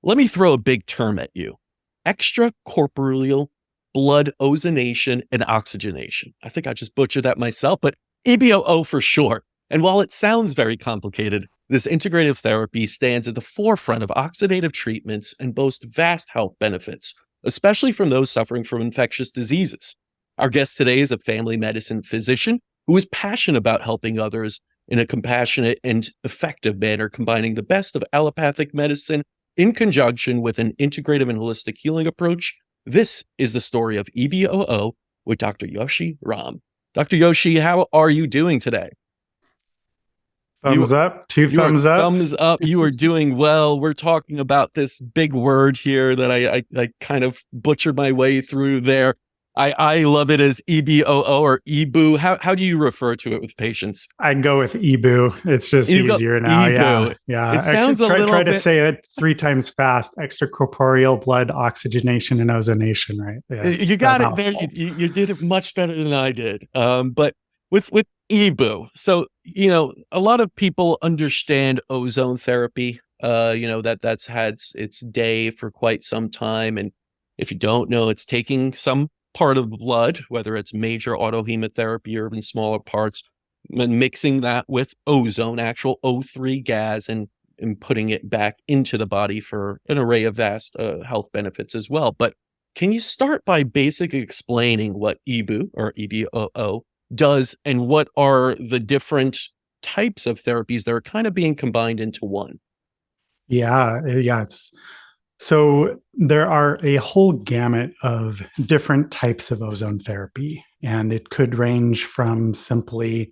let me throw a big term at you. Extracorporeal blood ozonation and oxygenation. I think I just butchered that myself, but EBOO for sure. And while it sounds very complicated, this integrative therapy stands at the forefront of oxidative treatments and boasts vast health benefits, especially from those suffering from infectious diseases. Our guest today is a family medicine physician who is passionate about helping others in a compassionate and effective manner, combining the best of allopathic medicine in conjunction with an integrative and holistic healing approach. This is the story of EBOO with Dr. Yoshi Rahm. Dr. Yoshi, how are you doing today? Thumbs up, two thumbs up. Thumbs up. You are doing well. We're talking about this big word here that I kind of butchered my way through there. I love it as EBOO or EBOO. How do you refer to it with patients? I go with EBOO. It's just easier now. EBOO. Yeah. It sounds try to say it 3 times fast. Extracorporeal blood oxygenation and ozonation, right? Yeah, you got it there. You did it much better than I did. But with EBOO, so a lot of people understand ozone therapy. That's had its day for quite some time, and if you don't know, it's taking some part of blood, whether it's major autohemotherapy or even smaller parts, and mixing that with ozone, actual O3 gas, and putting it back into the body for an array of vast health benefits as well. But can you start by basically explaining what EBOO or EBOO does and what are the different types of therapies that are kind of being combined into one? Yeah. So there are a whole gamut of different types of ozone therapy, and it could range from simply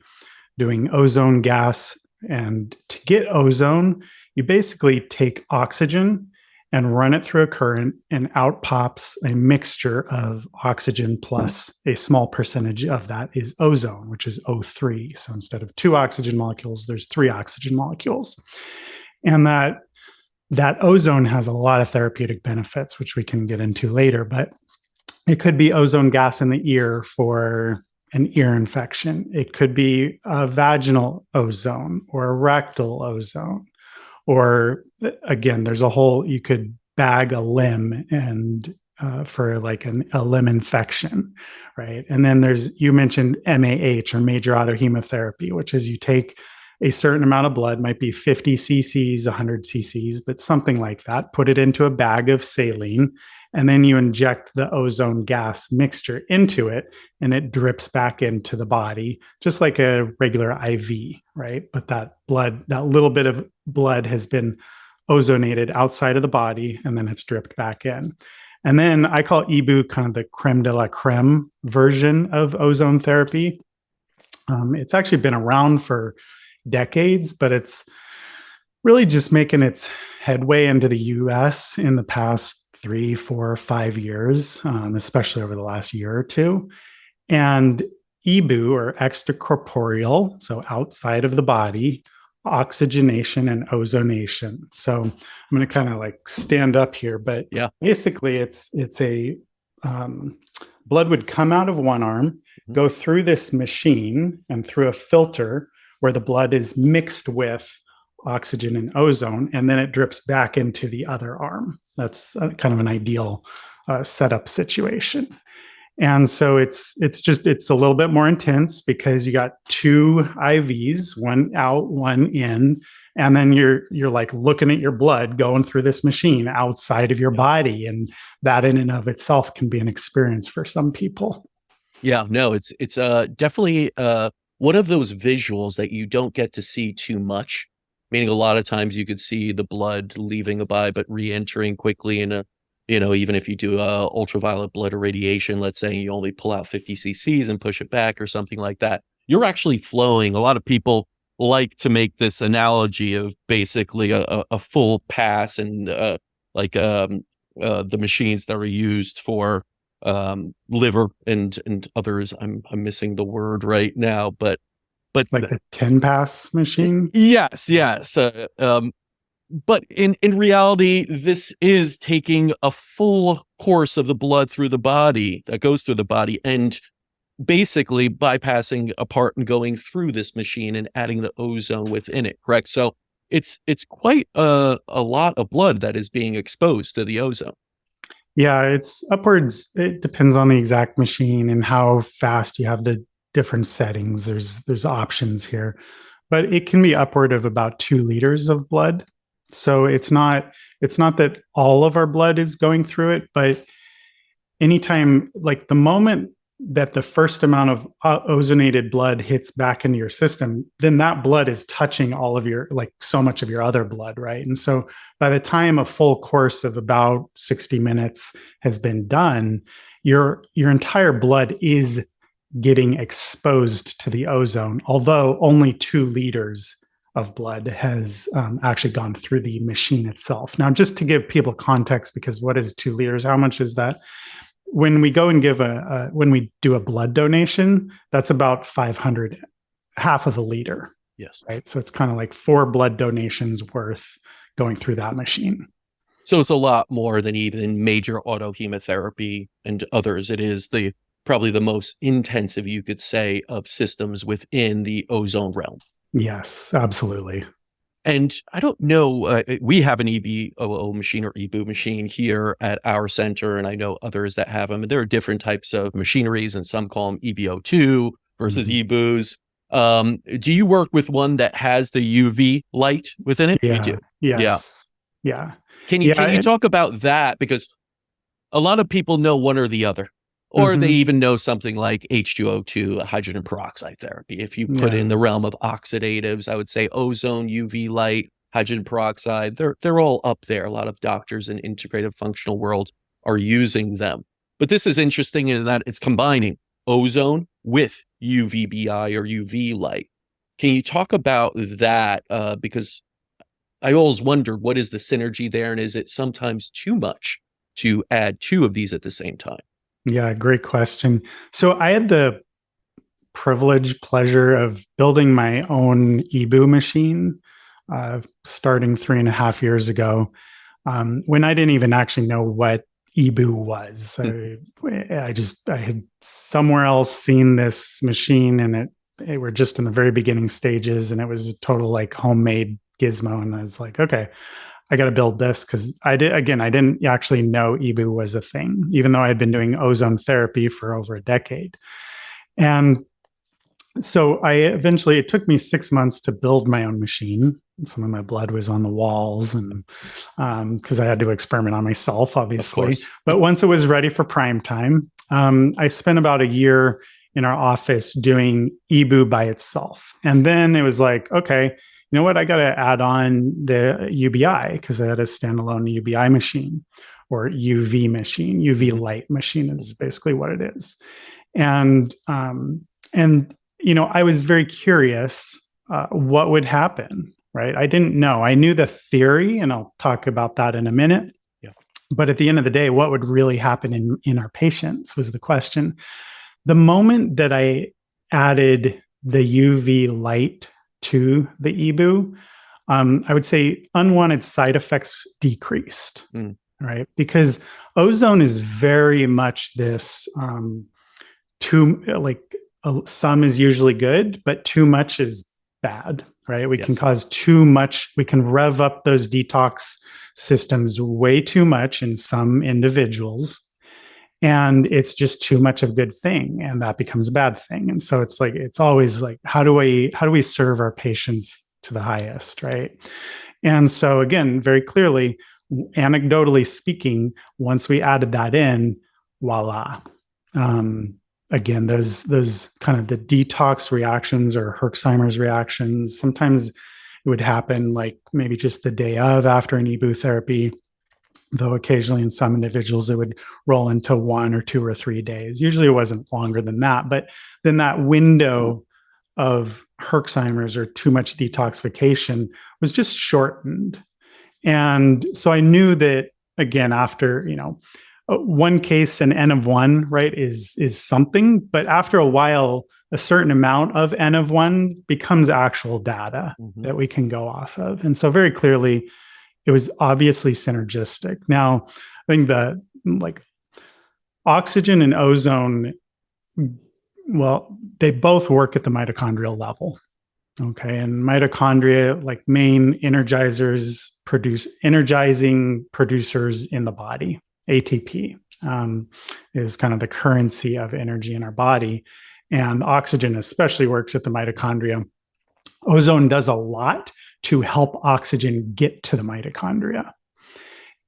doing ozone gas. And to get ozone, you basically take oxygen and run it through a current, and out pops a mixture of oxygen plus a small percentage of that is ozone, which is O3. So instead of 2 oxygen molecules, there's 3 oxygen molecules. And that ozone has a lot of therapeutic benefits, which we can get into later, but it could be ozone gas in the ear for an ear infection. It could be a vaginal ozone or a rectal ozone. Or again, you could bag a limb and for like a limb infection, right? And then you mentioned MAH or major autohemotherapy, which is you take a certain amount of blood, might be 50 cc's, 100 cc's, but something like that, put it into a bag of saline, and then you inject the ozone gas mixture into it, and it drips back into the body, just like a regular IV, right? But that little bit of blood has been ozonated outside of the body, and then it's dripped back in. And then I call EBOO kind of the creme de la creme version of ozone therapy. It's actually been around for decades, but it's really just making its headway into the US in the past 3, 4, 5 years, especially over the last year or two. And EBOO or extracorporeal, so outside of the body, oxygenation and ozonation. So I'm going to kind of like stand up here, but yeah, basically it's a blood would come out of one arm, go through this machine and through a filter where the blood is mixed with oxygen and ozone, and then it drips back into the other arm. That's kind of an ideal setup situation. And so it's a little bit more intense because you got 2 IVs, one out, one in, and then you're like looking at your blood going through this machine outside of your body, and that in and of itself can be an experience for some people. Yeah, no, it's definitely one of those visuals that you don't get to see too much, meaning a lot of times you could see the blood leaving a body but re-entering quickly in even if you do ultraviolet blood irradiation, let's say you only pull out 50 cc's and push it back or something like that, you're actually flowing. A lot of people like to make this analogy of basically a full pass and the machines that are used for liver and others. I'm missing the word right now, but like the 10 pass machine. Yes. But in reality, this is taking a full course of the blood through the body that goes through the body and basically bypassing a part and going through this machine and adding the ozone within it. Correct. So it's quite a lot of blood that is being exposed to the ozone. Yeah, it's upwards. It depends on the exact machine and how fast you have the different settings. There's options here, but it can be upward of about 2 liters of blood. So it's not that all of our blood is going through it, but anytime, like the moment that the first amount of ozonated blood hits back into your system, then that blood is touching all of your, like so much of your other blood, right? And so by the time a full course of about 60 minutes has been done, your entire blood is getting exposed to the ozone, although only 2 liters of blood has actually gone through the machine itself. Now, just to give people context, because what is 2 liters? How much is that? When we go and give when we do a blood donation, that's about 500, half of a liter. Yes. Right. So it's kind of like 4 blood donations worth going through that machine. So it's a lot more than even major autohemotherapy and others. It is probably the most intensive, you could say, of systems within the ozone realm. Yes, absolutely. And I don't know, we have an EBOO machine or EBOO machine here at our center, and I know others that have them. And there are different types of machineries, and some call them EBO2 versus EBOOs. Do you work with one that has the UV light within it? Yeah. You do. Yes. Yeah. Can you talk about that? Because a lot of people know one or the other, or they even know something like H2O2, hydrogen peroxide therapy. If you put in the realm of oxidatives, I would say ozone, UV light, hydrogen peroxide, they're all up there. A lot of doctors in integrative functional world are using them. But this is interesting in that it's combining ozone with UVBI or UV light. Can you talk about that? Because I always wonder, what is the synergy there? And is it sometimes too much to add 2 of these at the same time? Yeah, great question. So I had the pleasure of building my own EBOO machine starting 3.5 years ago, when I didn't even actually know what EBOO was. I had somewhere else seen this machine, and it were just in the very beginning stages, and it was a total like homemade gizmo. And I was like, okay, I got to build this, because I didn't actually know EBOO was a thing, even though I had been doing ozone therapy for over a decade. And so it took me 6 months to build my own machine. Some of my blood was on the walls, and because I had to experiment on myself, obviously. But once it was ready for prime time, I spent about a year in our office doing EBOO by itself. And then it was like, okay, you know what? I got to add on the UBI, because I had a standalone UBI machine or UV machine. UV light machine is basically what it is. And I was very curious what would happen, right? I didn't know. I knew the theory, and I'll talk about that in a minute. Yeah. But at the end of the day, what would really happen in our patients was the question. The moment that I added the UV light to the EBOO, I would say unwanted side effects decreased, right? Because ozone is very much this some is usually good, but too much is bad, right? We can cause too much. We can rev up those detox systems way too much in some individuals. And it's just too much of a good thing, and that becomes a bad thing. And so it's always like, how do we serve our patients to the highest, right? And so again, very clearly, anecdotally speaking, once we added that in, voila. Again, those kind of the detox reactions or Herxheimer's reactions, sometimes it would happen like maybe just the day after an EBOO therapy, though occasionally in some individuals it would roll into 1 or 2 or 3 days. Usually it wasn't longer than that, but then that window of Herxheimer's or too much detoxification was just shortened. And so I knew that, again, after, one case, an N of 1, right, is something, but after a while, a certain amount of N of 1 becomes actual data that we can go off of. And so very clearly, it was obviously synergistic. Now, I think the oxygen and ozone, well, they both work at the mitochondrial level. Okay. And mitochondria, like main energizing producers in the body. ATP is kind of the currency of energy in our body. And oxygen especially works at the mitochondria. Ozone does a lot to help oxygen get to the mitochondria.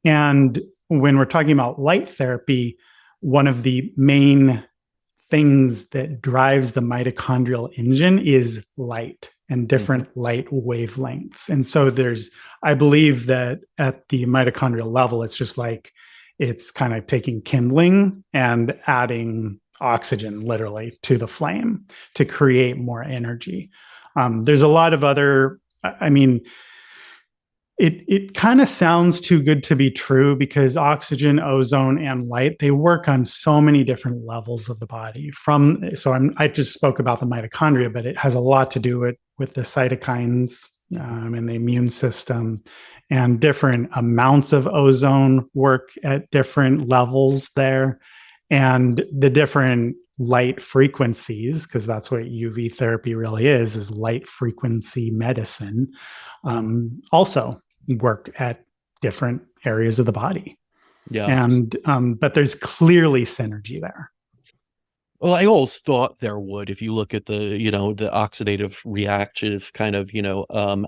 And when we're talking about light therapy, one of the main things that drives the mitochondrial engine is light and Mhm. different light wavelengths. And so I believe that at the mitochondrial level, it's just like it's kind of taking kindling and adding oxygen literally to the flame to create more energy. There's a lot of other, I mean, it kind of sounds too good to be true because oxygen, ozone, and light, they work on so many different levels of the body. I just spoke about the mitochondria, but it has a lot to do with the cytokines and the immune system, and different amounts of ozone work at different levels there, and the different light frequencies, because that's what UV therapy really is light frequency medicine, also work at different areas of the body. Yeah. And but there's clearly synergy there. Well, I always thought there would, if you look at the oxidative reactive kind of,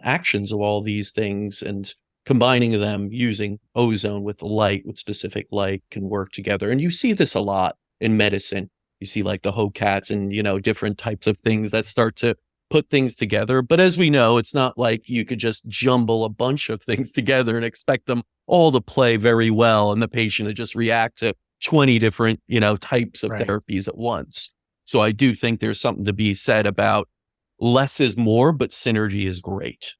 actions of all these things and combining them using ozone with light, with specific light can work together. And you see this a lot in medicine. You see like the HOCATs and, different types of things that start to put things together. But as we know, it's not like you could just jumble a bunch of things together and expect them all to play very well and the patient to just react to 20 different, types of Right. therapies at once. So I do think there's something to be said about less is more, but synergy is great.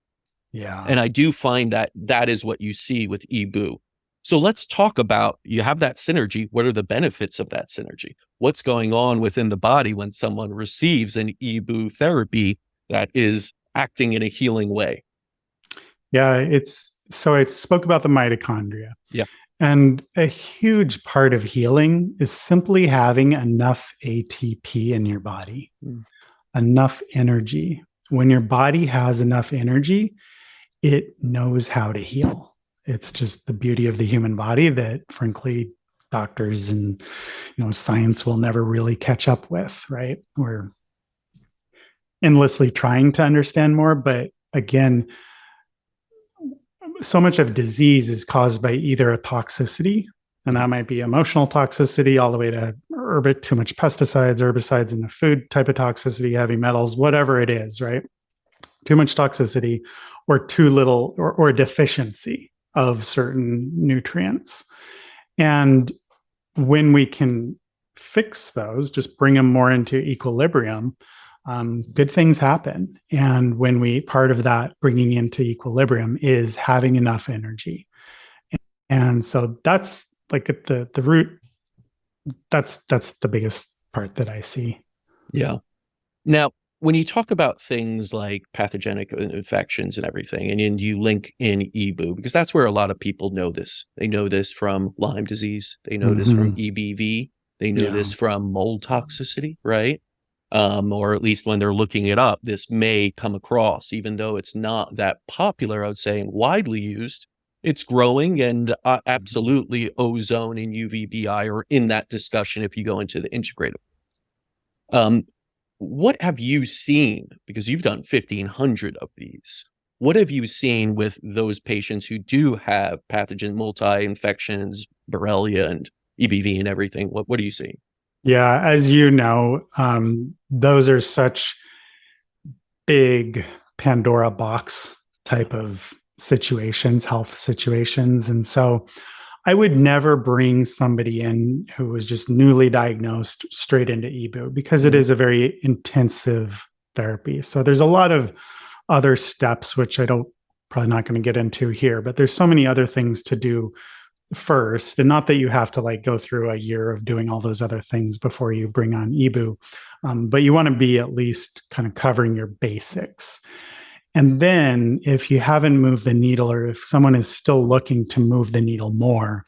Yeah. And I do find that that is what you see with EBOO. So let's talk about, you have that synergy. What are the benefits of that synergy? What's going on within the body when someone receives an EBOO therapy that is acting in a healing way? Yeah. I spoke about the mitochondria. Yeah. And a huge part of healing is simply having enough ATP in your body, Mm. enough energy. When your body has enough energy, it knows how to heal. It's just the beauty of the human body that, frankly, doctors and science will never really catch up with. Right? We're endlessly trying to understand more, but again, so much of disease is caused by either a toxicity, and Mhm. that might be emotional toxicity, all the way to too much pesticides, herbicides in the food type of toxicity, heavy metals, whatever it is, right? Too much toxicity, or too little, or a deficiency of certain nutrients. And when we can fix those, just bring them more into equilibrium, good things happen. And when part of that bringing into equilibrium is having enough energy. And so that's like at the root, that's the biggest part that I see. Yeah. Now, when you talk about things like pathogenic infections and everything, and you link in EBOO, because that's where a lot of people know this. They know this from Lyme disease. They know this from Mm-hmm. EBV. They know Yeah. this from mold toxicity, right? Or at least when they're looking it up, this may come across, even though it's not that popular, I would say, and widely used. It's growing, and absolutely ozone and UVBI are in that discussion if you go into the integrative. Um, what have you seen? Because you've done 1,500 of these. What have you seen with those patients who do have pathogen multi-infections, Borrelia and EBV and everything? What do you see? Yeah. As you know, those are such big Pandora box type of situations, health situations. And so I would never bring somebody in who was just newly diagnosed straight into EBOO because it Mhm. is a very intensive therapy. So there's a lot of other steps, which I don't probably not going to get into here, but there's so many other things to do first. And not that you have to like go through a year of doing all those other things before you bring on EBOO, but you want to be at least kind of covering your basics. And then if you haven't moved the needle, or if someone is still looking to move the needle more,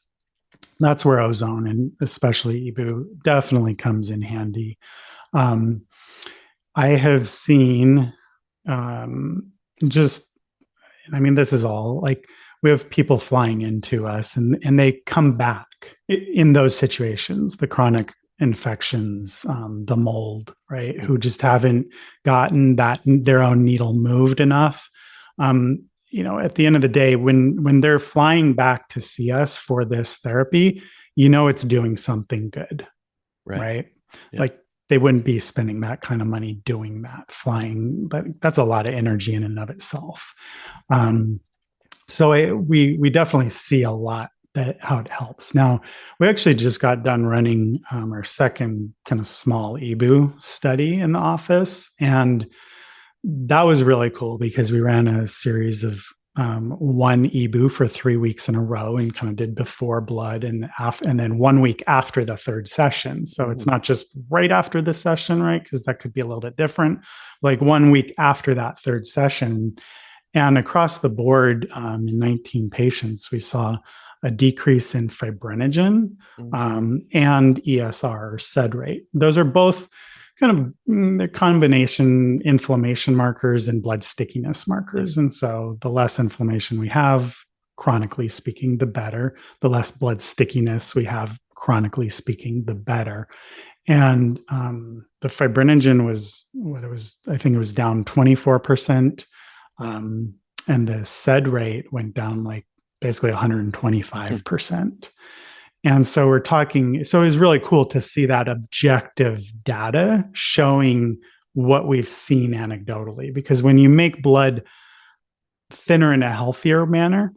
that's where ozone and especially EBOO definitely comes in handy. Um, I have seen just, I mean, this is all like we have people flying into us and they come back in those situations, the chronic infections, the mold, right? Who just haven't gotten that their own needle moved enough. At the end of the day, when they're flying back to see us for this therapy, it's doing something good, right? Yeah. Like they wouldn't be spending that kind of money doing that, flying, but that's a lot of energy in and of itself. We definitely see a lot that how it helps. Now, we actually just got done running our second kind of small EBOO study in the office, and that was really cool because we ran a series of one EBOO for 3 weeks in a row and kind of did before blood and then 1 week after the third session. So it's not just right after the session, right? Because that could be a little bit different. Like 1 week after that third session. And across the board, in 19 patients, we saw a decrease in fibrinogen and ESR, SED rate. Those are both kind of the combination inflammation markers and blood stickiness markers. And so the less inflammation we have, chronically speaking, the better. The less blood stickiness we have, chronically speaking, the better. And the fibrinogen was I think it was down 24%. And the SED rate went down like basically 125%. And so we're talking, so it was really cool to see that objective data showing what we've seen anecdotally, because when you make blood thinner in a healthier manner,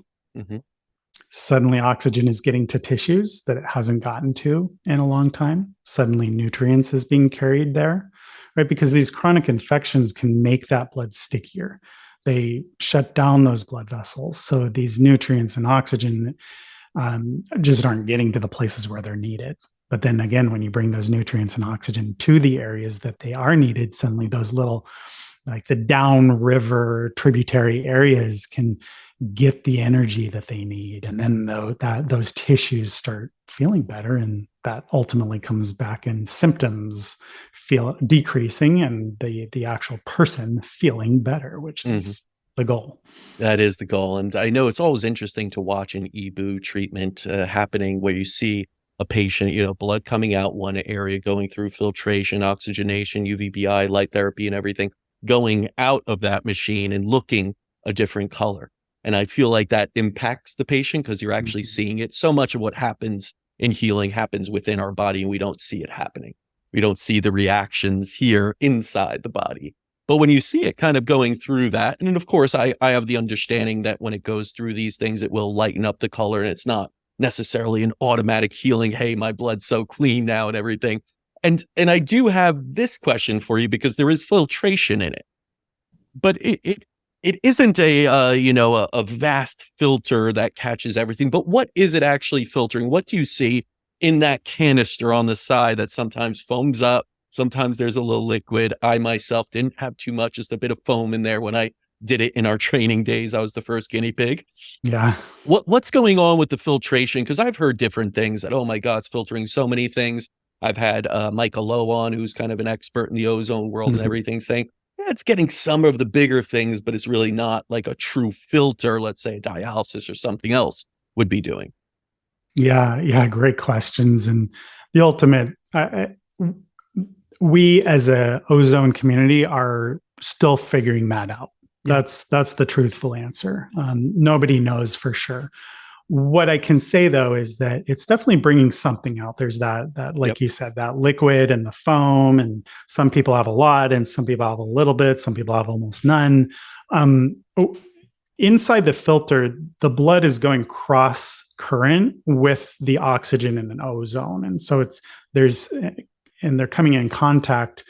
suddenly oxygen is getting to tissues that it hasn't gotten to in a long time. Suddenly nutrients is being carried there, right? Because these chronic infections can make that blood stickier. They shut down those blood vessels. So these nutrients and oxygen just aren't getting to the places where they're needed. But then again, when you bring those nutrients and oxygen to the areas that they are needed, suddenly those little, like the downriver tributary areas can get the energy that they need. And then those tissues start feeling better. And that ultimately comes back in symptoms feel decreasing and the actual person feeling better, which is the goal. That is the goal. And I know it's always interesting to watch an EBOO treatment happening where you see a patient, blood coming out one area, going through filtration, oxygenation, UVBI, light therapy, and everything, going out of that machine and looking a different color. And I feel like that impacts the patient because you're actually seeing it. So much of what happens in healing happens within our body, and we don't see it happening. We don't see the reactions here inside the body. But when you see it kind of going through that, and of course, I have the understanding that when it goes through these things, it will lighten up the color, and it's not necessarily an automatic healing. Hey, my blood's so clean now and everything. And I do have this question for you because there is filtration in it, but it isn't a vast filter that catches everything. But what is it actually filtering? What do you see in that canister on the side that sometimes foams up? Sometimes there's a little liquid. I myself didn't have too much, just a bit of foam in there when I did it in our training days. I was the first guinea pig. Yeah. What's going on with the filtration? Because I've heard different things that, oh my God, it's filtering so many things. I've had Michael Lowe on, who's kind of an expert in the ozone world and everything, saying, yeah, it's getting some of the bigger things, but it's really not like a true filter, let's say dialysis or something else would be doing. Yeah, great questions. And the ultimate, we as a ozone community are still figuring that out. That's the truthful answer. Nobody knows for sure. What I can say though is that it's definitely bringing something out. There's that like you said, that liquid and the foam, and some people have a lot, and some people have a little bit. Some people have almost none. Inside the filter, the blood is going cross current with the oxygen and an ozone, and so they're coming in contact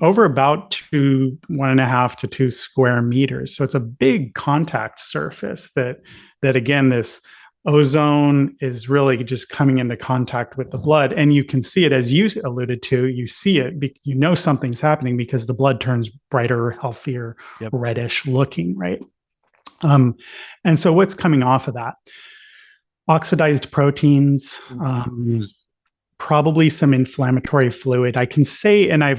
over about 1.5 to 2 square meters. So it's a big contact surface that again, this ozone is really just coming into contact with the blood. And you can see it, as you alluded to, you see it, something's happening because the blood turns brighter, healthier, reddish looking, right? And so what's coming off of that? Oxidized proteins, probably some inflammatory fluid. I can say, and I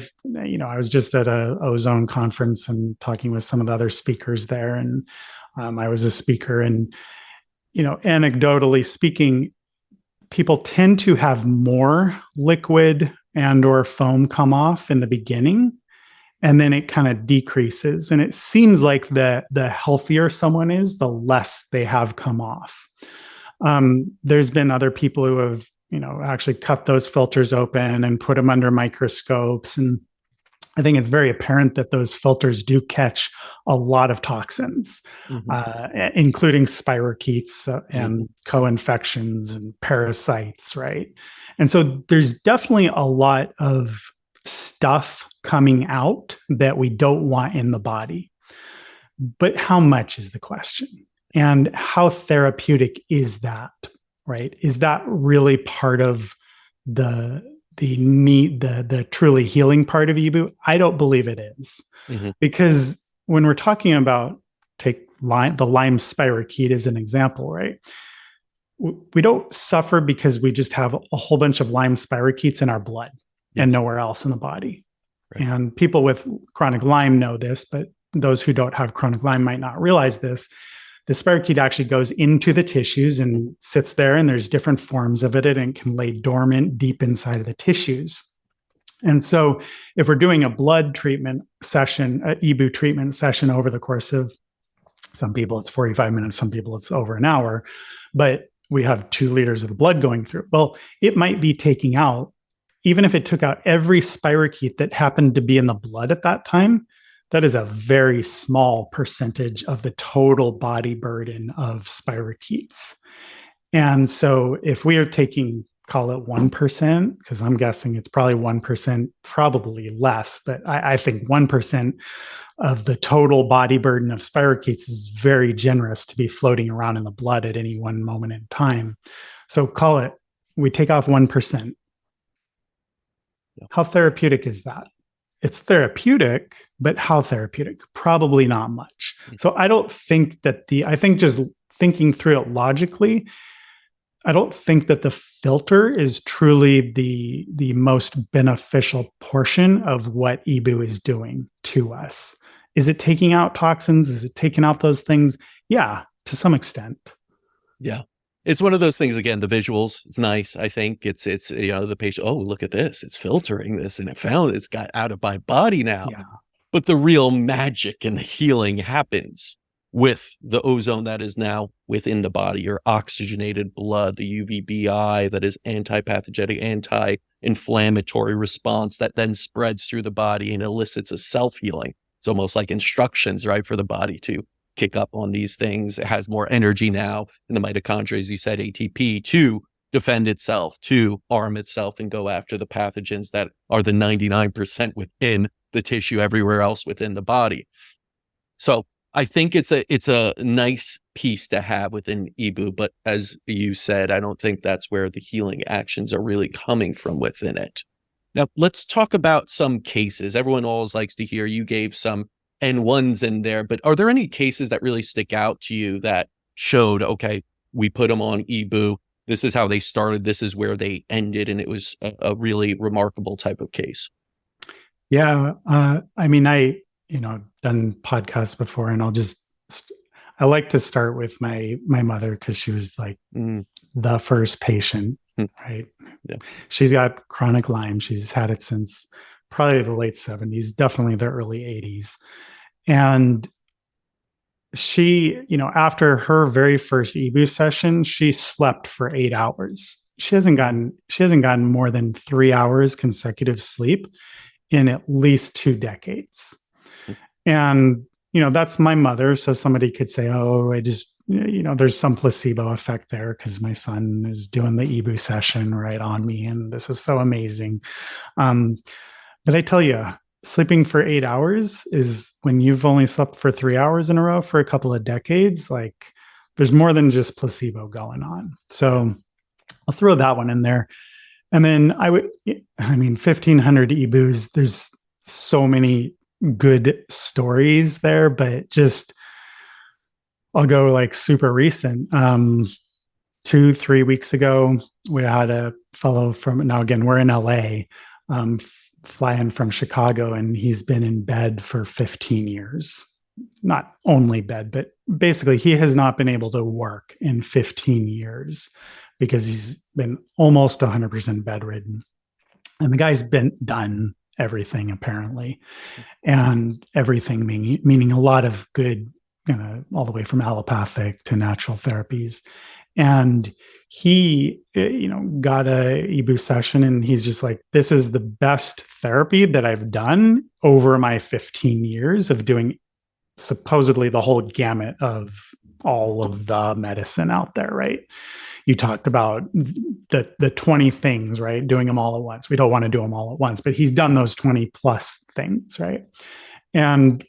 was just at a ozone conference and talking with some of the other speakers there, and I was a speaker, and anecdotally speaking, people tend to have more liquid and or foam come off in the beginning, and then it kind of decreases. And it seems like the healthier someone is, the less they have come off. There's been other people who have, actually cut those filters open and put them under microscopes. And I think it's very apparent that those filters do catch a lot of toxins, including spirochetes and co-infections and parasites, right? And so there's definitely a lot of stuff coming out that we don't want in the body. But how much is the question? And how therapeutic is that, right? Is that really part of the truly healing part of EBOO? I don't believe it is. Because when we're talking about, take the Lyme spirochete as an example, right? We don't suffer because we just have a whole bunch of Lyme spirochetes in our blood and nowhere else in the body. Right. And people with chronic Lyme know this, but those who don't have chronic Lyme might not realize this. The spirochete actually goes into the tissues and sits there, and there's different forms of it, and it can lay dormant deep inside of the tissues. And so if we're doing a blood treatment session, an EBOO treatment session over the course of, some people it's 45 minutes, some people it's over an hour, but we have 2 liters of blood going through. Well, it might be taking out, even if it took out every spirochete that happened to be in the blood at that time, that is a very small percentage of the total body burden of spirochetes. And so if we are taking, call it 1%, because I'm guessing it's probably 1%, probably less, but I think 1% of the total body burden of spirochetes is very generous to be floating around in the blood at any one moment in time. So call it, we take off 1%. How therapeutic is that? It's therapeutic, but how therapeutic? Probably not much. So I don't think that I think just thinking through it logically, I don't think that the filter is truly the most beneficial portion of what EBOO is doing to us. Is it taking out toxins? Is it taking out those things? Yeah, to some extent. Yeah. It's one of those things, again, the visuals, it's nice. I think it's, the patient, oh, look at this. It's filtering this and it's got out of my body now. Yeah. But the real magic and the healing happens with the ozone that is now within the body, your oxygenated blood, the UVBI that is anti-pathogenic, anti-inflammatory response that then spreads through the body and elicits a self-healing. It's almost like instructions, right, for the body to kick up on these things. It has more energy now in the mitochondria, as you said, ATP, to defend itself, to arm itself and go after the pathogens that are the 99% within the tissue everywhere else within the body. So I think it's a nice piece to have within EBOO, but as you said, I don't think that's where the healing actions are really coming from within it. Now, let's talk about some cases. Everyone always likes to hear, you gave some N1s in there, but are there any cases that really stick out to you that showed, okay, we put them on EBOO, this is how they started, this is where they ended, and it was a really remarkable type of case? Yeah. I mean, done podcasts before, and I like to start with my mother, because she was like the first patient, right? Yeah. She's got chronic Lyme. She's had it since probably the late 70s, definitely the early 80s. And she, after her very first EBOO session, she slept for 8 hours. She hasn't gotten more than 3 hours consecutive sleep in at least 2 decades. And, that's my mother. So somebody could say, oh, I just, there's some placebo effect there because my son is doing the EBOO session right on me, and this is so amazing. But I tell you, sleeping for 8 hours is, when you've only slept for 3 hours in a row for a couple of decades, like, there's more than just placebo going on. So I'll throw that one in there. And then 1,500 EBOOs, there's so many good stories there, but I'll go like super recent. 2, 3 weeks ago, we had a fellow from, now again, we're in LA, flying from Chicago, and he's been in bed for 15 years. Not only bed, but basically he has not been able to work in 15 years because he's been almost 100% bedridden. And the guy's been done everything apparently, and everything meaning a lot of good, all the way from allopathic to natural therapies. And he, got a EBOO session, and he's just like, this is the best therapy that I've done over my 15 years of doing supposedly the whole gamut of all of the medicine out there, right? You talked about the 20 things, right? Doing them all at once. We don't want to do them all at once, but he's done those 20 plus things, right? And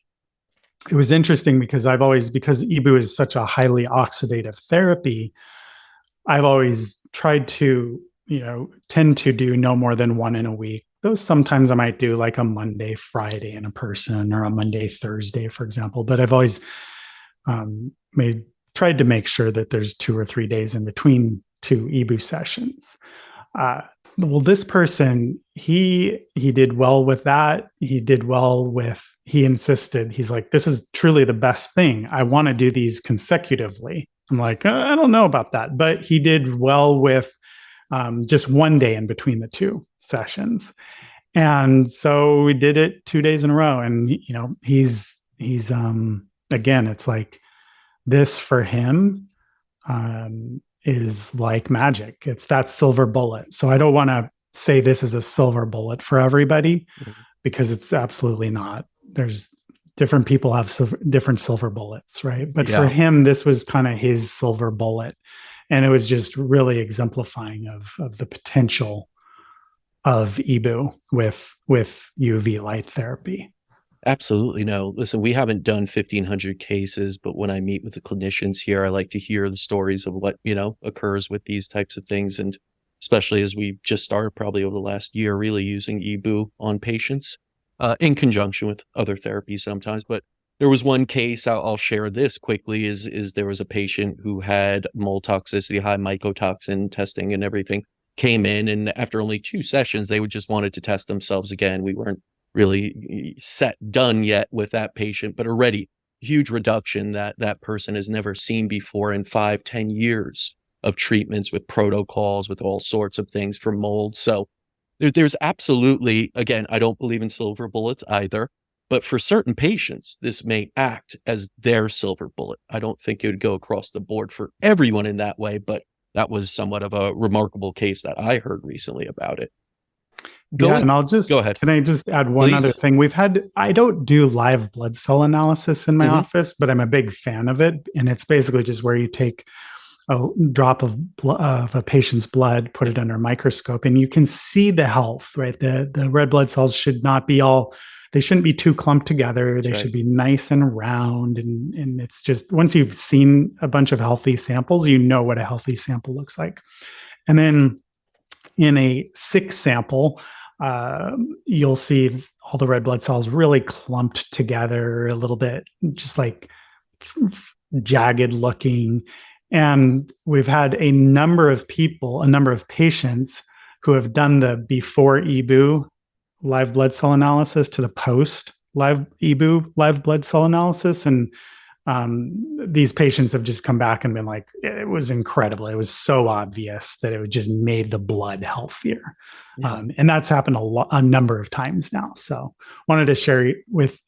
it was interesting because because EBOO is such a highly oxidative therapy, I've always tried to, tend to do no more than one in a week. Though sometimes I might do like a Monday, Friday in a person, or a Monday, Thursday, for example. But I've always tried to make sure that there's 2 or 3 days in between 2 EBOO sessions. Well, this person, he did well with that. He insisted, he's like, this is truly the best thing. I want to do these consecutively. I'm like, I don't know about that. But he did well with just one day in between the 2 sessions. And so we did it 2 days in a row. And, he's again, it's like this for him is like magic. It's that silver bullet. So I don't want to say this is a silver bullet for everybody, because it's absolutely not. There's different people have different silver bullets, right? But for him, this was kind of his silver bullet. And it was just really exemplifying of the potential of EBOO with UV light therapy. Absolutely. No, listen, we haven't done 1,500 cases, but when I meet with the clinicians here, I like to hear the stories of what, occurs with these types of things. And especially as we just started probably over the last year, really using EBOO on patients in conjunction with other therapies sometimes. But there was one case, I'll share this quickly, is there was a patient who had mold toxicity, high mycotoxin testing and everything, came in, and after only 2 sessions, they would just wanted to test themselves again. We weren't really done yet with that patient, but already huge reduction that person has never seen before in 5-10 years of treatments with protocols, with all sorts of things for mold. So there's absolutely, again, I don't believe in silver bullets either, but for certain patients, this may act as their silver bullet. I don't think it would go across the board for everyone in that way, but that was somewhat of a remarkable case that I heard recently about it. Go ahead. Can I just add one other thing? I don't do live blood cell analysis in my office, but I'm a big fan of it. And it's basically just where you take a drop of a patient's blood, put it under a microscope, and you can see the health, right? The red blood cells they shouldn't be too clumped together. They should be nice and round. And it's just, once you've seen a bunch of healthy samples, you know what a healthy sample looks like. And then in a sick sample, you'll see all the red blood cells really clumped together, a little bit just like jagged looking. And we've had a number of patients who have done the before EBOO live blood cell analysis to the post live EBOO live blood cell analysis. And these patients have just come back and been like, it was incredible. It was so obvious that it just made the blood healthier. Yeah. And that's happened a number of times now. So wanted to share with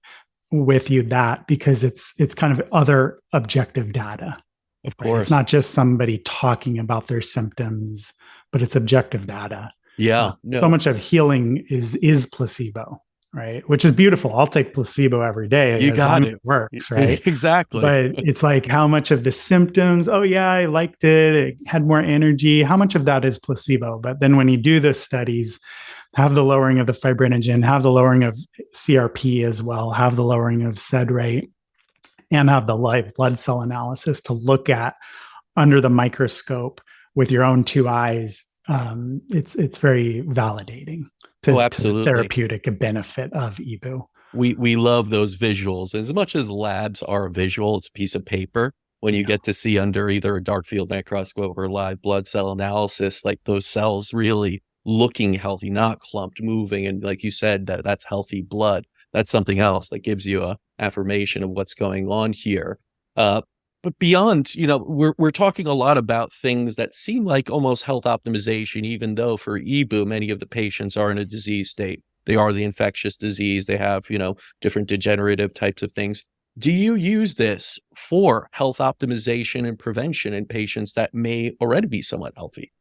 you that, because it's kind of other objective data. Of course. Right? It's not just somebody talking about their symptoms, but it's objective data. Yeah. So much of healing is placebo, right? Which is beautiful. I'll take placebo every day. You got it. It works, right? Exactly. But it's like, how much of the symptoms, oh yeah, I liked it, it had more energy, how much of that is placebo? But then when you do the studies, have the lowering of the fibrinogen, have the lowering of CRP as well, have the lowering of SED rate, and have the live blood cell analysis to look at under the microscope with your own 2 eyes. It's very validating to the therapeutic benefit of EBOO. We love those visuals. As much as labs are visual, it's a piece of paper. when you Yeah. get to see under either a dark field microscope or live blood cell analysis, like those cells really looking healthy, not clumped, moving. And like you said, that's healthy blood. That's something else that gives you a affirmation of what's going on here. Uh, but beyond, we're talking a lot about things that seem like almost health optimization, even though for EBOO, many of the patients are in a disease state. They are the infectious disease. They have, different degenerative types of things. Do you use this for health optimization and prevention in patients that may already be somewhat healthy?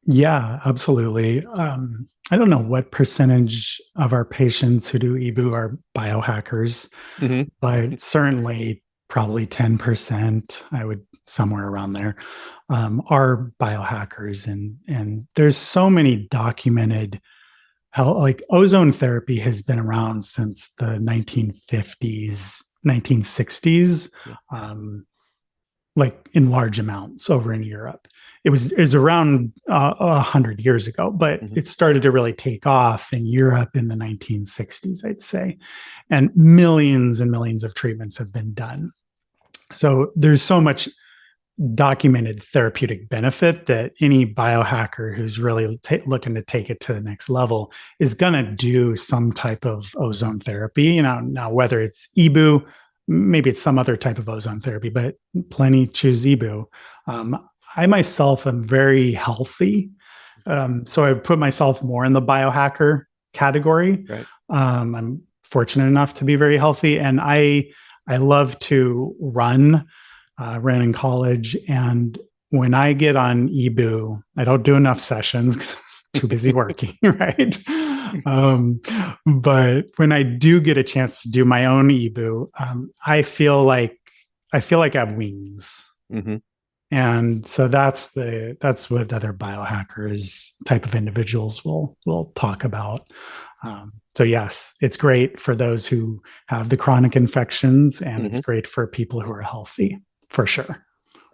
Yeah, absolutely. I don't know what percentage of our patients who do EBOO are biohackers, Mm-hmm. but certainly probably 10%, I would somewhere around there, are biohackers. And there's so many documented how like ozone therapy has been around since the 1950s, 1960s. Yeah. Like in large amounts over in Europe. It was around 100 years ago, but Mm-hmm. it started to really take off in Europe in the 1960s, I'd say, and millions and millions of treatments have been done. So there's so much documented therapeutic benefit that any biohacker who's really looking to take it to the next level is going to do some type of ozone therapy. Now whether it's EBOO, maybe it's some other type of ozone therapy, but plenty choose EBOO. I myself am very healthy, so I put myself more in the biohacker category. Right. I'm fortunate enough to be very healthy, and I love to run. Ran in college, and when I get on EBOO, I don't do enough sessions because I'm too busy working, right? But when I do get a chance to do my own EBOO, I feel like I have wings. Mm-hmm. And so that's what other biohackers type of individuals will talk about. So yes, it's great for those who have the chronic infections, and Mm-hmm. it's great for people who are healthy, for sure.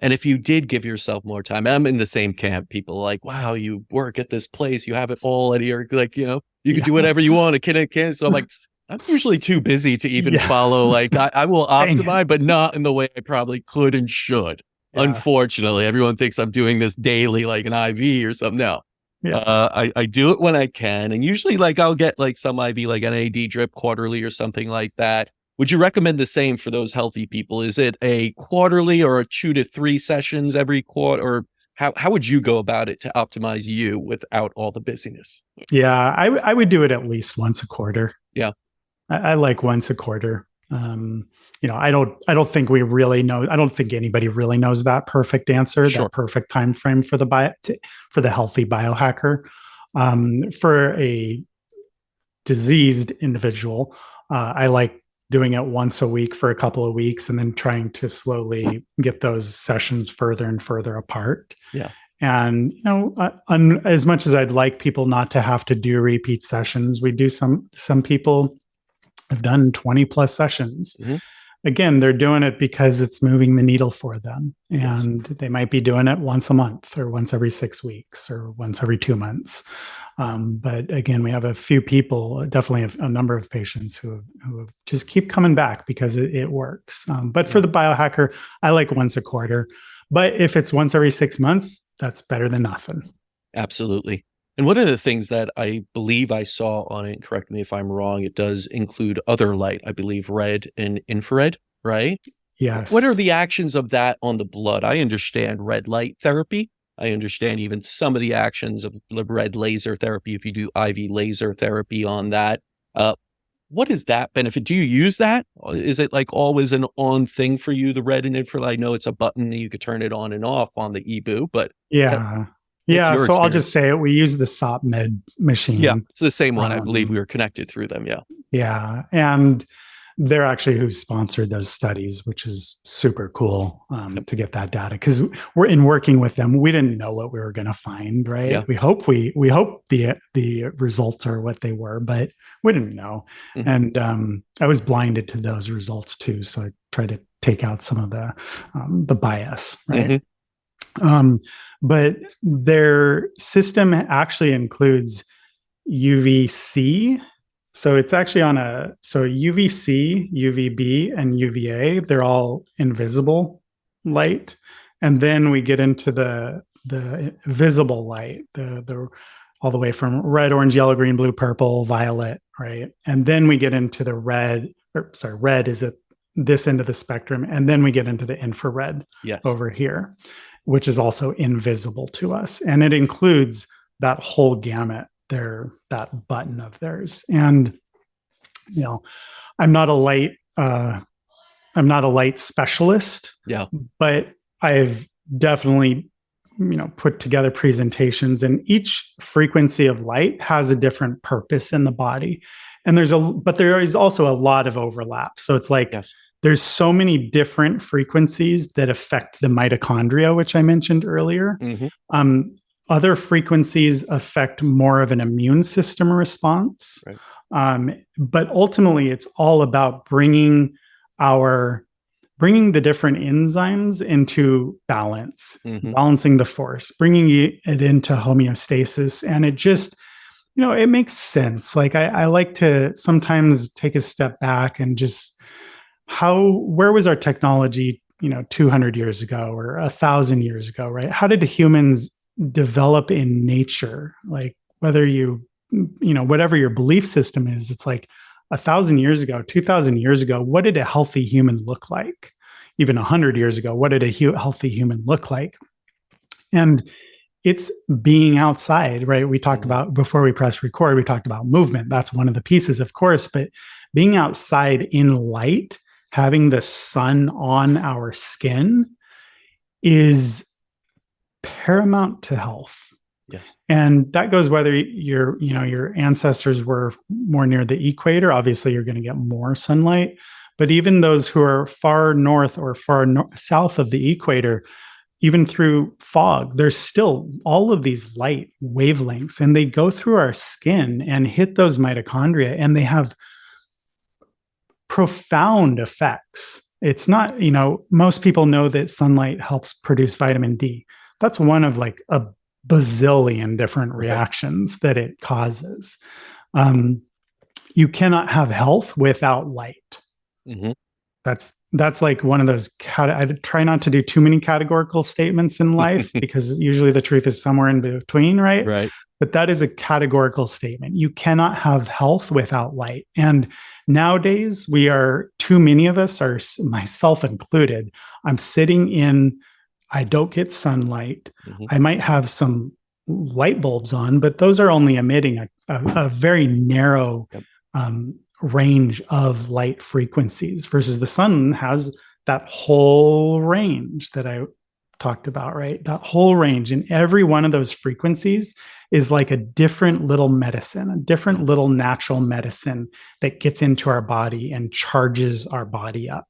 And if you did give yourself more time, I'm in the same camp. People are like, wow, you work at this place, you have it all at your, like, you could do Yeah. whatever you want. So I'm like, I'm usually too busy to even Yeah. follow. Like, I will Dang it. optimize, but not in the way I probably could and should. Yeah. Unfortunately, everyone thinks I'm doing this daily, like an IV or something. No, Yeah. I do it when I can. And usually, like, I'll get like some IV, like an AD drip quarterly or something like that. Would you recommend the same for those healthy people? Is it a quarterly or a 2 to 3 sessions every quarter? Or how would you go about it to optimize you without all the busyness? Yeah. I would do it at least once a quarter. Yeah, I like once a quarter. I don't think we really know. I don't think anybody really knows that perfect answer, sure. that perfect time frame for for the healthy biohacker. For a diseased individual, I like doing it once a week for a couple of weeks, and then trying to slowly get those sessions further and further apart. Yeah. And as much as I'd like people not to have to do repeat sessions, we do some people have done 20 plus sessions. Mm-hmm. Again, they're doing it because it's moving the needle for them. Yes. And they might be doing it once a month or once every 6 weeks or once every 2 months. But again, we have a few people, definitely a number of patients who just keep coming back because it works. But for the biohacker, I like once a quarter. But if it's once every 6 months, that's better than nothing. Absolutely. And one of the things that I believe I saw on it, correct me if I'm wrong, it does include other light, I believe red and infrared, right? Yes. What are the actions of that on the blood? I understand red light therapy. I understand even some of the actions of the red laser therapy if you do IV laser therapy on that. What is that benefit? Do you use that? Is it like always an on thing for you, the red and infrared? I know it's a button, you could turn it on and off on the EBOO, but Yeah. what's Yeah. your So I'll just experience? say it. We use the SOPMed machine. Yeah, it's the same one. I believe we Um, were connected through them. Yeah. yeah. And they're actually who sponsored those studies, which is super cool Yep. to get that data. Because we're in working with them, we didn't know what we were going to find, right? Yeah. We hope the results are what they were, but we didn't know. Mhm. And I was blinded to those results too, so I tried to take out some of the bias, right? Mhm. But their system actually includes UVC. So it's actually UVC, UVB, and UVA. They're all invisible light, and then we get into the visible light, the all the way from red, orange, yellow, green, blue, purple, violet, right? And then we get into the red, or sorry, red is at this end of the spectrum, and then we get into the infrared Yes. over here, which is also invisible to us, and it includes that whole gamut there, that button of theirs. And you know, I'm not a light I'm not a light specialist, Yeah. but I've definitely, put together presentations, and each frequency of light has a different purpose in the body. And there is also a lot of overlap. So it's like, Yes. there's so many different frequencies that affect the mitochondria, which I mentioned earlier. Other frequencies affect more of an immune system response. Right. But ultimately, it's all about bringing the different enzymes into balance, balancing the force, bringing it into homeostasis. And it just, it makes sense. Like I like to sometimes take a step back and just where was our technology, 200 years ago or 1,000 years ago, right? How did humans develop in nature? Like whether whatever your belief system is, it's like 1,000 years ago, 2,000 years ago, what did a healthy human look like? Even 100 years ago, what did a healthy human look like? And it's being outside, right? We talked about, before we press record, we talked about movement. That's one of the pieces, of course, but being outside in light, having the sun on our skin is paramount to health. Yes. And that goes whether your ancestors were more near the equator, obviously you're going to get more sunlight, but even those who are far north or far south of the equator, even through fog, there's still all of these light wavelengths, and they go through our skin and hit those mitochondria, and they have profound effects. It's not, most people know that sunlight helps produce vitamin D. That's one of like a bazillion different reactions that it causes. You cannot have health without light. That's like one of those. I try not to do too many categorical statements in life because usually the truth is somewhere in between, right? Right. But that is a categorical statement. You cannot have health without light. And nowadays, too many of us, are myself included. I don't get sunlight. I might have some light bulbs on, but those are only emitting a very narrow range of light frequencies, versus the sun has that whole range that I talked about, right? That whole range. And every one of those frequencies is like a different little medicine, a different little natural medicine that gets into our body and charges our body up.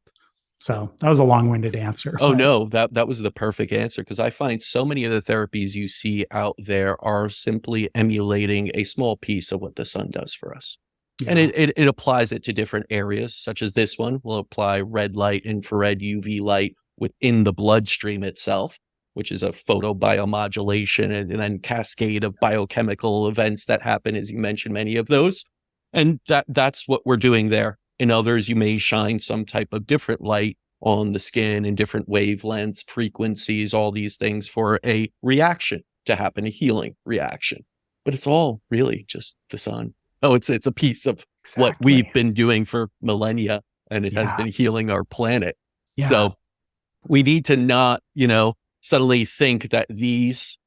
So that was a long-winded answer. Oh, no, that was the perfect answer, because I find so many of the therapies you see out there are simply emulating a small piece of what the sun does for us. Yeah. And it applies it to different areas, such as this one will apply red light, infrared, UV light within the bloodstream itself, which is a photobiomodulation and then cascade of biochemical events that happen, as you mentioned, many of those. And that's what we're doing there. In others, you may shine some type of different light on the skin in different wavelengths, frequencies, all these things for a reaction to happen, a healing reaction. But it's all really just the sun. Oh, it's a piece of what we've been doing for millennia, and it has been healing our planet. Yeah. So we need to not, suddenly think that these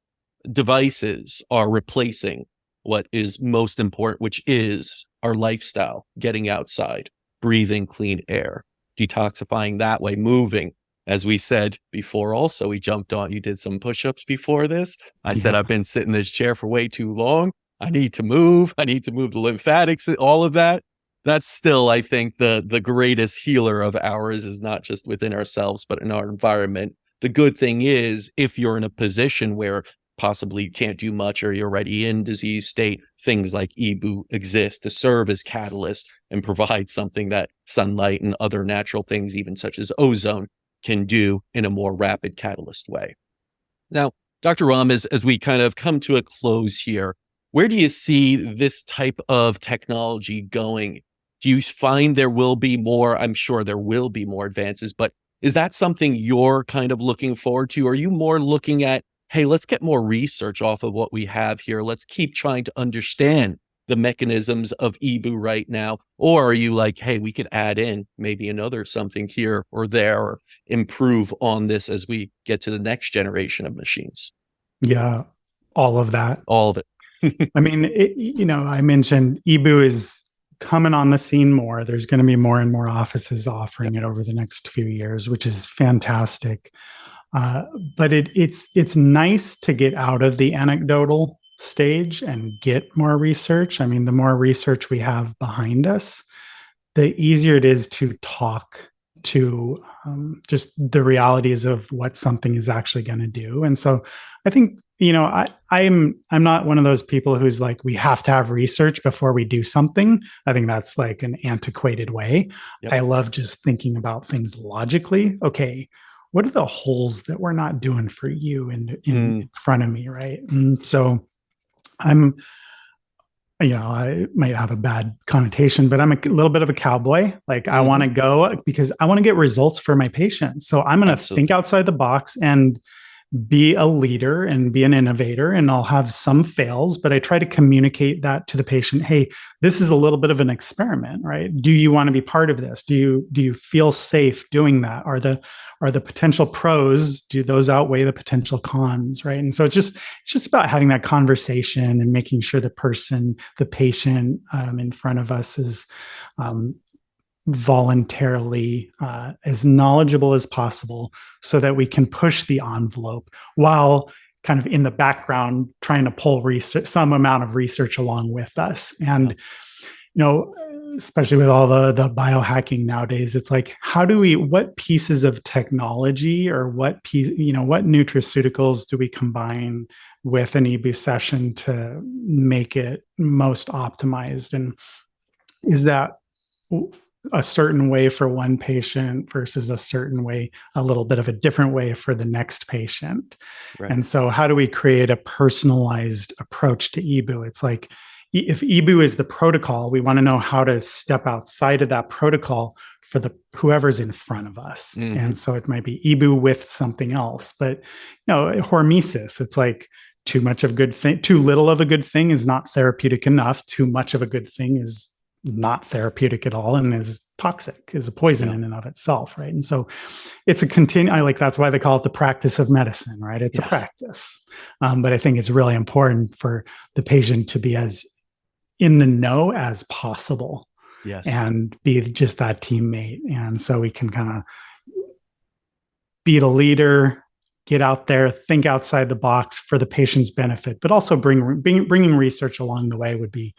devices are replacing what is most important, which is our lifestyle, getting outside, breathing clean air, detoxifying that way, moving. As we said before, also, we jumped on, you did some push-ups before this. I said, I've been sitting in this chair for way too long. I need to move. I need to move the lymphatics, all of that. That's still, I think, the greatest healer of ours is not just within ourselves, but in our environment. The good thing is, if you're in a position where possibly you can't do much or you're already in disease state, things like EBOO exist to serve as catalyst and provide something that sunlight and other natural things, even such as ozone, can do in a more rapid catalyst way. Now, Dr. Rahm, as we kind of come to a close here, where do you see this type of technology going? Do you find there will be more? I'm sure there will be more advances, but Is that something you're kind of looking forward to? Are you more looking at, hey, let's get more research off of what we have here. Let's keep trying to understand the mechanisms of EBOO right now? Or are you like, hey, we could add in maybe another something here or there, or improve on this as we get to the next generation of machines? Yeah, all of that. All of it. I mean, I mentioned EBOO is coming on the scene more. There's going to be more and more offices offering Yep. it over the next few years, which is fantastic. Uh, but it's nice to get out of the anecdotal stage and get more research. I mean, the more research we have behind us, the easier it is to talk to just the realities of what something is actually going to do. And so I think, I'm not one of those people who's like, we have to have research before we do something. I think that's like an antiquated way. Yep. I love just thinking about things logically. Okay, what are the holes that we're not doing for you in front of me, right? And so I'm, I might have a bad connotation, but I'm a little bit of a cowboy. Like I want to go because I want to get results for my patients. So I'm going to think outside the box and be a leader and be an innovator, and I'll have some fails, but I try to communicate that to the patient. Hey, this is a little bit of an experiment, right? Do you want to be part of this? Do you feel safe doing that? Are the potential pros, do those outweigh the potential cons, right? And so it's just about having that conversation and making sure the patient in front of us is voluntarily as knowledgeable as possible so that we can push the envelope while kind of in the background trying to pull research, some amount of research along with us. And especially with all the biohacking nowadays, it's like, what pieces of technology or what nutraceuticals do we combine with an EBOO session to make it most optimized? And is that a certain way for one patient versus a certain way, a little bit of a different way for the next patient? Right. And so how do we create a personalized approach to EBOO? It's like, if EBOO is the protocol, we want to know how to step outside of that protocol for whoever's in front of us. Mm-hmm. And so it might be EBOO with something else, but hormesis, it's like too little of a good thing is not therapeutic enough. Too much of a good thing is not therapeutic at all and is toxic, is a poison in and of itself, right? And so it's that's why they call it the practice of medicine, right? It's a practice. But I think it's really important for the patient to be as in the know as possible. Yes. And be just that teammate. And so we can kind of be the leader, get out there, think outside the box for the patient's benefit, but also bringing research along the way would be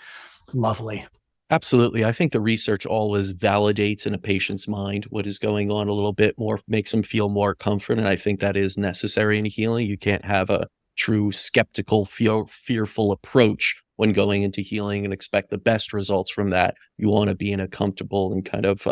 lovely. Absolutely. I think the research always validates in a patient's mind what is going on a little bit more, makes them feel more comfort. And I think that is necessary in healing. You can't have a true skeptical, fearful approach when going into healing and expect the best results from that. You want to be in a comfortable and kind of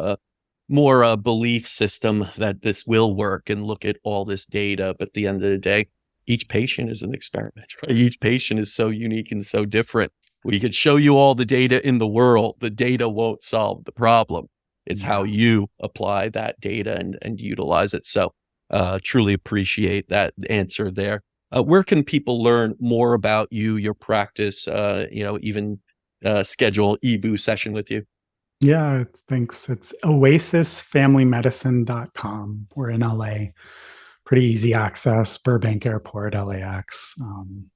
more belief system that this will work and look at all this data. But at the end of the day, each patient is an experiment, right? Each patient is so unique and so different. We could show you all the data in the world. The data won't solve the problem. It's how you apply that data and utilize it. So truly appreciate that answer there. Where can people learn more about you, your practice, even schedule EBOO session with you? Yeah, thanks. It's oasisfamilymedicine.com. We're in LA. Pretty easy access, Burbank Airport, LAX.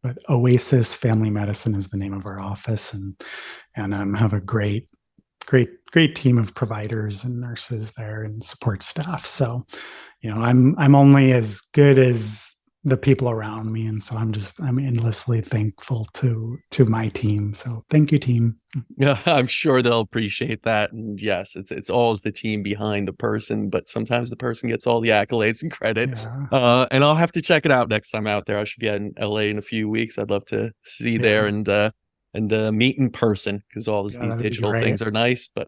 But Oasis Family Medicine is the name of our office, and have a great team of providers and nurses there and support staff. So, I'm only as good as the people around me, and so I'm endlessly thankful to my team. So thank you, team. Yeah, I'm sure they'll appreciate that. And yes, it's always the team behind the person, but sometimes the person gets all the accolades and credit. Yeah. And I'll have to check it out next time out there. I should be in LA in a few weeks. I'd love to see there and meet in person, because all these digital things are nice. But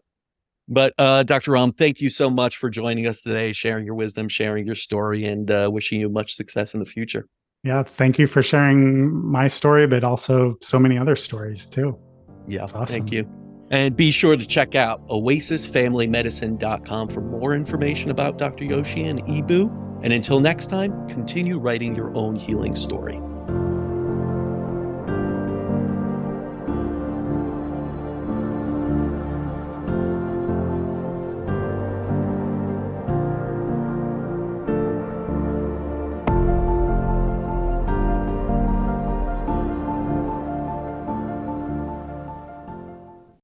Dr. Rahm, thank you so much for joining us today, sharing your wisdom, sharing your story, and wishing you much success in the future. Yeah, thank you for sharing my story, but also so many other stories too. Yeah, awesome. Thank you. And be sure to check out oasisfamilymedicine.com for more information about Dr. Yoshi and EBOO. And until next time, continue writing your own healing story.